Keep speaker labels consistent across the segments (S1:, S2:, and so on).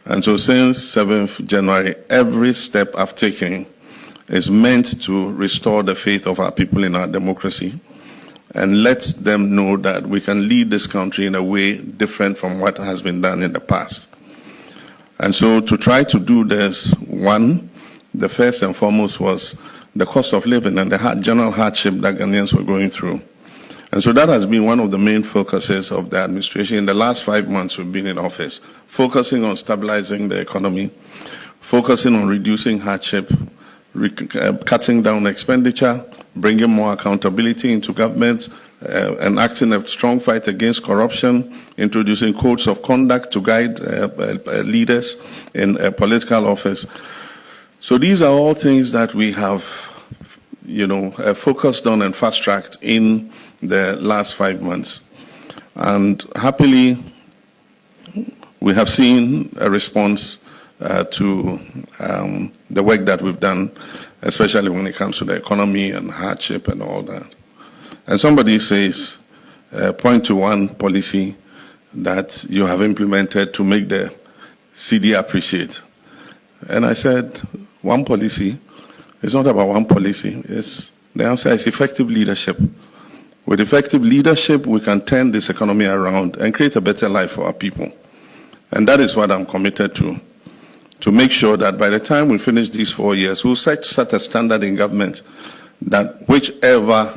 S1: And so since 7th January, every step I've taken is meant to restore the faith of our people in our democracy and let them know that we can lead this country in a way different from what has been done in the past. And so to try to do this, one, the first and foremost was the cost of living and the general hardship that Ghanaians were going through. And so that has been one of the main focuses of the administration in the last 5 months we've been in office, focusing on stabilizing the economy, focusing on reducing hardship, cutting down expenditure, bringing more accountability into government, enacting a strong fight against corruption, introducing codes of conduct to guide leaders in political office. So these are all things that we have, focused on and fast-tracked in the last 5 months. And happily, we have seen a response to the work that we've done, especially when it comes to the economy and hardship and all that. And somebody says, point to one policy that you have implemented to make the CD appreciate. And I said, one policy. It's not about one policy. The answer is effective leadership. With effective leadership, we can turn this economy around and create a better life for our people. And that is what I'm committed to make sure that by the time we finish these 4 years, we'll set a standard in government that whichever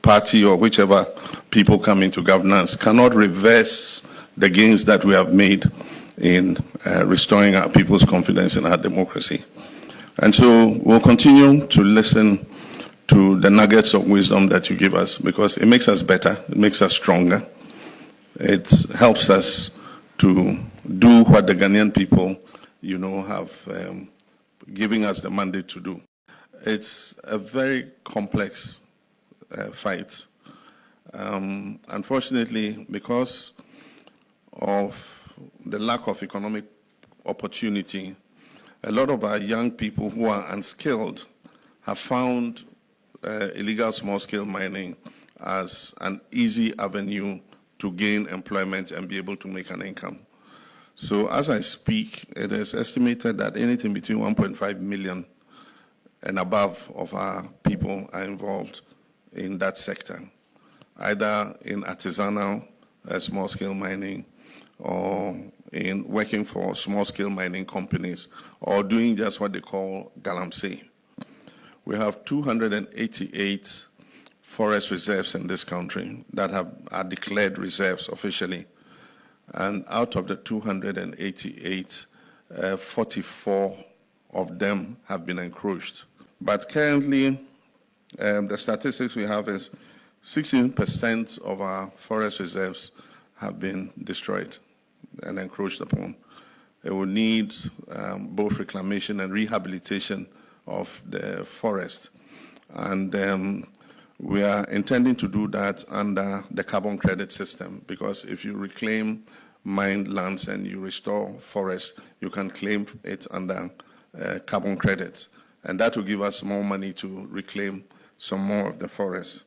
S1: party or whichever people come into governance cannot reverse the gains that we have made in restoring our people's confidence in our democracy. And so we'll continue to listen to the nuggets of wisdom that you give us, because it makes us better, it makes us stronger. It helps us to do what the Ghanaian people, have given us the mandate to do. It's a very complex fight. Unfortunately, because of the lack of economic opportunity, a lot of our young people who are unskilled have found illegal small-scale mining as an easy avenue to gain employment and be able to make an income. So as I speak, it is estimated that anything between 1.5 million and above of our people are involved in that sector, either in artisanal small-scale mining or in working for small-scale mining companies or doing just what they call galamsey. We have 288 forest reserves in this country that are declared reserves officially. And out of the 288, 44 of them have been encroached. But currently, the statistics we have is 16% of our forest reserves have been destroyed and encroached upon. It will need both reclamation and rehabilitation of the forest. And we are intending to do that under the carbon credit system, because if you reclaim mined lands and you restore forests, you can claim it under carbon credits. And that will give us more money to reclaim some more of the forest.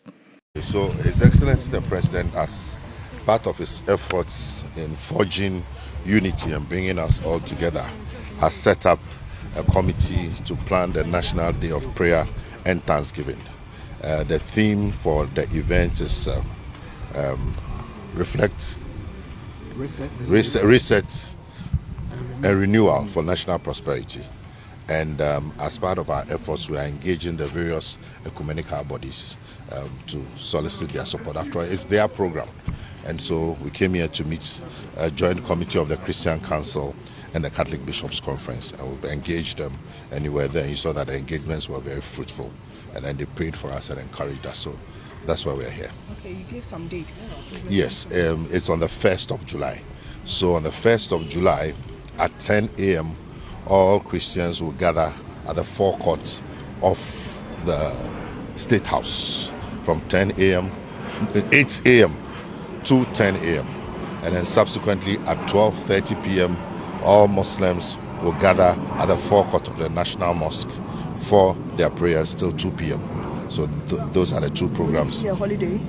S2: So His Excellency the President, as part of his efforts in forging unity and bringing us all together, has set up a committee to plan the National Day of Prayer and Thanksgiving. The theme for the event is reset and renewal for national prosperity. And as part of our efforts, we are engaging the various ecumenical bodies to solicit their support. After all, it's their program. And so we came here to meet a joint committee of the Christian Council and the Catholic Bishops' Conference, and we engaged them anywhere there. You saw that the engagements were very fruitful, and then they prayed for us and encouraged us. So that's why we're here.
S3: Okay, you gave some dates.
S2: Yes, it's on the 1st of July. So on the 1st of July at 10 a.m., all Christians will gather at the forecourt of the State House from 10 a.m., 8 a.m. to 10 a.m. And then subsequently at 12:30 p.m., all Muslims will gather at the forecourt of the National Mosque for their prayers till 2 p.m. So those are the two programs.
S3: Is it a holiday?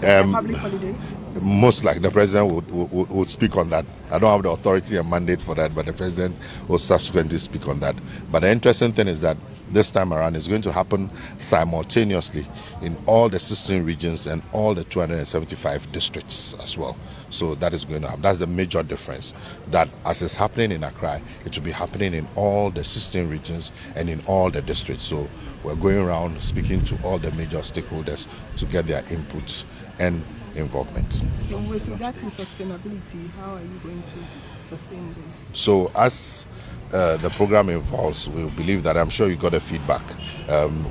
S3: A public holiday?
S2: most likely the president would speak on that. I don't have the authority and mandate for that, but the president will subsequently speak on that. But the interesting thing is that this time around it's going to happen simultaneously in all the 16 regions and all the 275 districts as well. So that is going to happen. That's the major difference. That as it's happening in Accra, it will be happening in all the 16 regions and in all the districts. So we're going around speaking to all the major stakeholders to get their inputs and involvement.
S3: And with regard to sustainability, how are you going to sustain this?
S2: So as the program evolves, we believe that, I'm sure you got a feedback,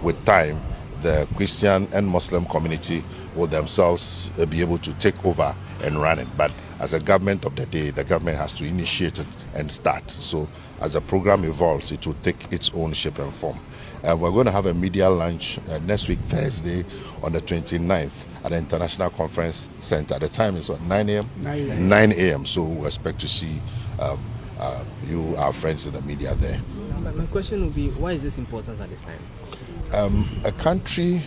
S2: with time, the Christian and Muslim community will themselves be able to take over and run it. But as a government of the day, the government has to initiate it and start. So as the program evolves, it will take its own shape and form. We're going to have a media lunch next week, Thursday, on the 29th at the International Conference Center. The time is what, 9 a.m.? 9 a.m. So we expect to see you, our friends in the media there.
S4: My question would be, why is this important at this time?
S2: A country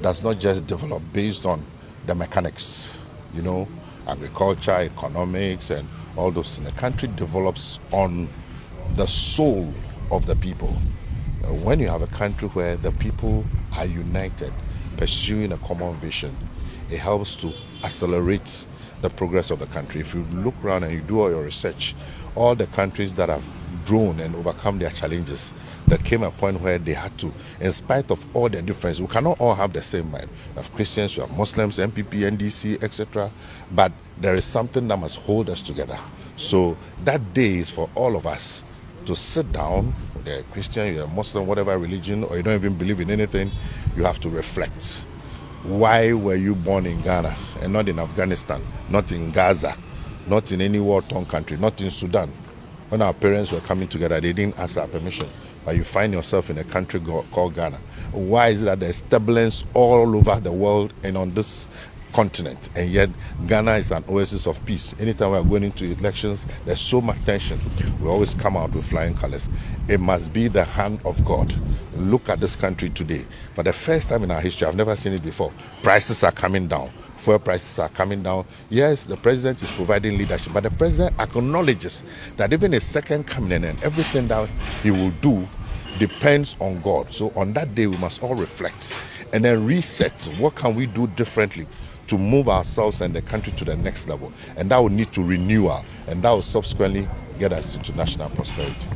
S2: does not just develop based on the mechanics, you know, agriculture, economics, and all those things. A country develops on the soul of the people. When you have a country where the people are united, pursuing a common vision, it helps to accelerate the progress of the country. If you look around and you do all your research, all the countries that have grown and overcome their challenges, there came a point where they had to, in spite of all their differences, we cannot all have the same mind. You have Christians, you have Muslims, NPP, NDC, etc. But there is something that must hold us together. So that day is for all of us to sit down, you're a Christian, you're a Muslim, whatever religion, or you don't even believe in anything, you have to reflect. Why were you born in Ghana and not in Afghanistan, not in Gaza, not in any war-torn country, not in Sudan? When our parents were coming together, they didn't ask our permission, but you find yourself in a country called Ghana. Why is it that there's turbulence all over the world and on this continent, and yet Ghana is an oasis of peace? Anytime we're going into elections, there's so much tension. We always come out with flying colors. It must be the hand of God. Look at this country today. For the first time in our history, I've never seen it before, prices are coming down. Fuel prices are coming down. Yes, the president is providing leadership, but the president acknowledges that even a second coming and everything that he will do depends on God. So on that day, we must all reflect and then reset. What can we do differently to move ourselves and the country to the next level? And that will need to renewal, and that will subsequently get us into national prosperity.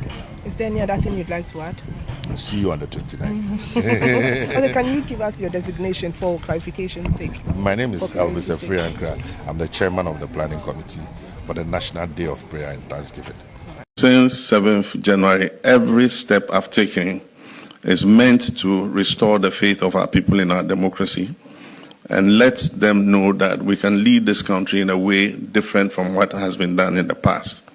S3: Is there any other thing you'd like to add?
S2: I'll see you on the 29th.
S3: Okay, can you give us your designation for clarification's sake?
S2: My name is Elvis Efriankra. I'm the chairman of the planning committee for the National Day of Prayer and Thanksgiving.
S1: Since 7th January, every step I've taken is meant to restore the faith of our people in our democracy and let them know that we can lead this country in a way different from what has been done in the past.